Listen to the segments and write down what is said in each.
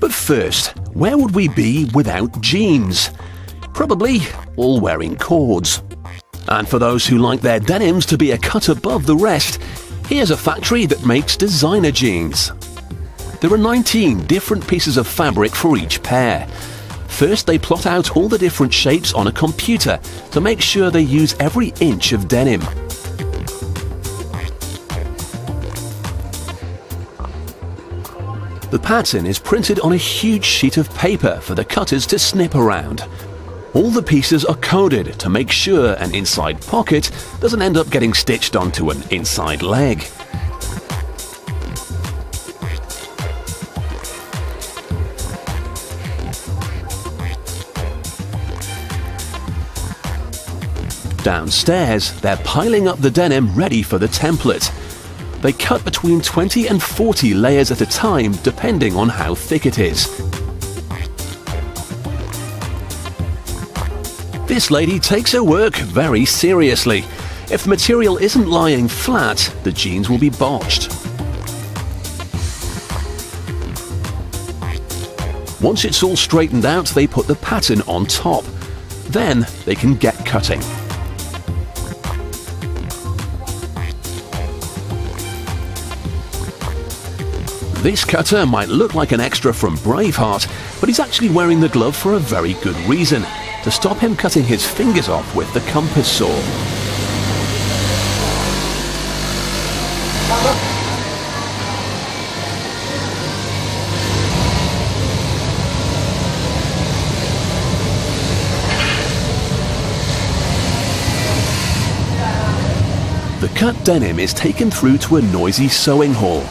But first, where would we be without jeans? Probably all wearing cords. And for those who like their denims to be a cut above the rest, here's a factory that makes designer jeans. There are 19 different pieces of fabric for each pair. First, they plot out all the different shapes on a computer to make sure they use every inch of denim. The pattern is printed on a huge sheet of paper for the cutters to snip around. All the pieces are coded to make sure an inside pocket doesn't end up getting stitched onto an inside leg. Downstairs, they're piling up the denim ready for the template. They cut between 20 and 40 layers at a time, depending on how thick it is. This lady takes her work very seriously. If the material isn't lying flat, the jeans will be botched. Once it's all straightened out, they put the pattern on top. Then they can get cutting. This cutter might look like an extra from Braveheart, but he's actually wearing the glove for a very good reason: to stop him cutting his fingers off with the compass saw. The cut denim is taken through to a noisy sewing hall,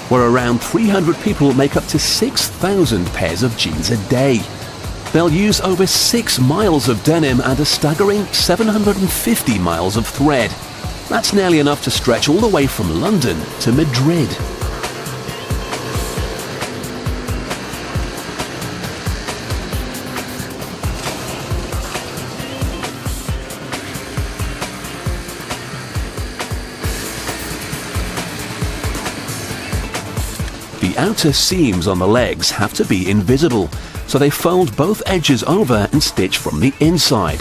where around 300 people make up to 6,000 pairs of jeans a day. They'll use over 6 miles of denim and a staggering 750 miles of thread. That's nearly enough to stretch all the way from London to Madrid. The outer seams on the legs have to be invisible, so they fold both edges over and stitch from the inside.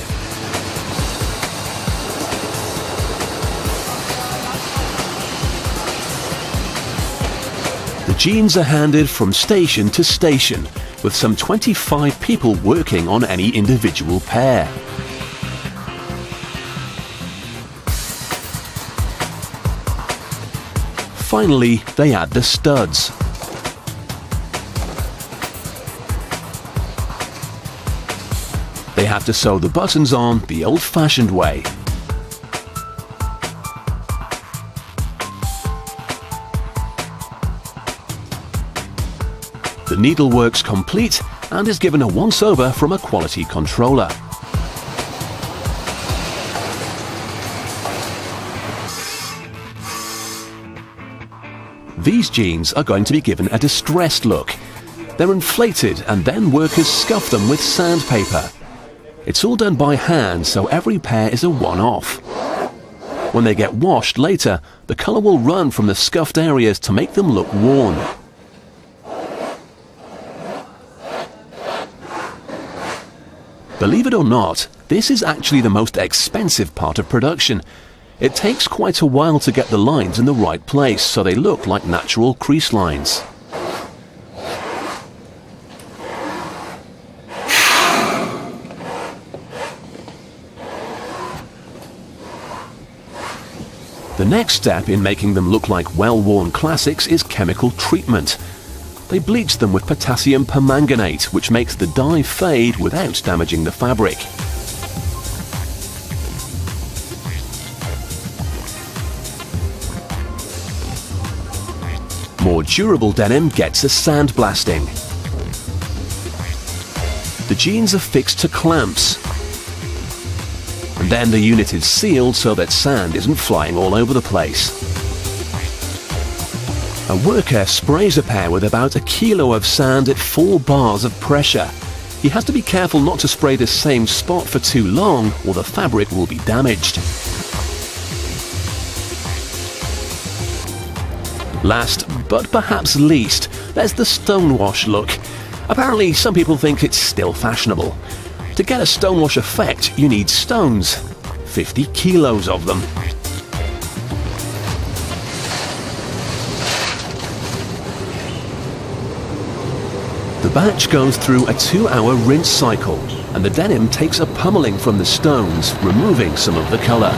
The jeans are handed from station to station, with some 25 people working on any individual pair. Finally, they add the studs. They have to sew the buttons on the old-fashioned way. The needlework's complete and is given a once-over from a quality controller. These jeans are going to be given a distressed look. They're inflated and then workers scuff them with sandpaper. It's all done by hand, so every pair is a one-off. When they get washed later, the colour will run from the scuffed areas to make them look worn. Believe it or not, this is actually the most expensive part of production. It takes quite a while to get the lines in the right place so they look like natural crease lines. The next step in making them look like well-worn classics is chemical treatment. They bleach them with potassium permanganate, which makes the dye fade without damaging the fabric. More durable denim gets a sandblasting. The jeans are fixed to clamps. And then the unit is sealed so that sand isn't flying all over the place. A worker sprays a pair with about 1 kilo of sand at 4 bars of pressure. He has to be careful not to spray the same spot for too long or the fabric will be damaged. Last, but perhaps least, there's the stonewash look. Apparently, some people think it's still fashionable. To get a stonewash effect, you need stones. 50 kilos of them. The batch goes through a 2-hour rinse cycle, and the denim takes a pummeling from the stones, removing some of the colour.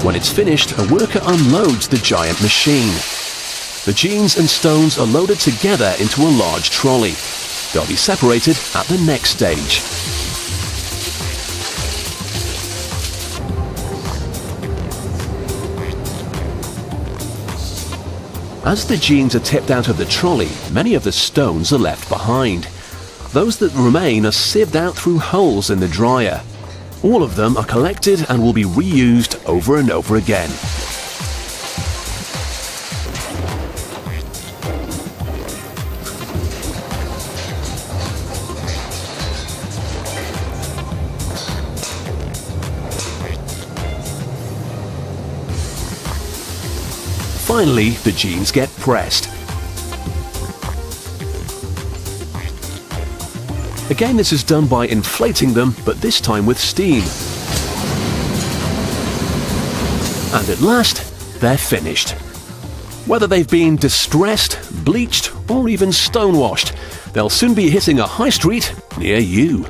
When it's finished, a worker unloads the giant machine. The jeans and stones are loaded together into a large trolley. They'll be separated at the next stage. As the jeans are tipped out of the trolley, many of the stones are left behind. Those that remain are sieved out through holes in the dryer. All of them are collected and will be reused over and over again. Finally, the jeans get pressed. Again, this is done by inflating them, but this time with steam. And at last, they're finished. Whether they've been distressed, bleached, or even stonewashed, they'll soon be hitting a high street near you.